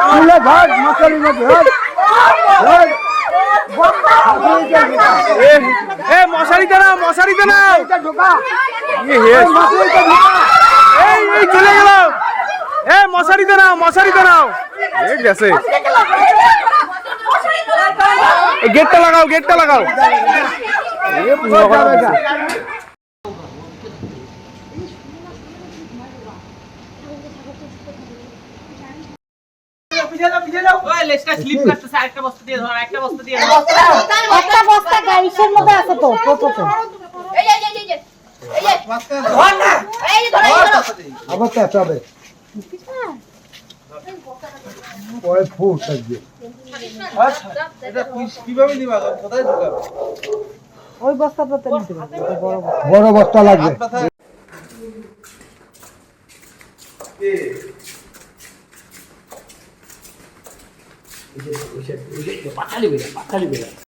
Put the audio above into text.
তুলে ধর মশারি মধ্যে ধর মশারিতে নাও মশারিতে নাও ঢোকা এই এই চলে গেল মশারিতে নাও এই গেছে গেটটা লাগাও একটা বস্তা গাইসের মধ্যে আছে তো টোটোতে আবার চাচাবে ওই ফুট থাকবে কিভাবে নিবা কোথায় ঢুকাবে ওই বস্তাটাতে নিতে পারবে বড় বস্তা বড় বস্তা লাগবে পাখালি বেড়া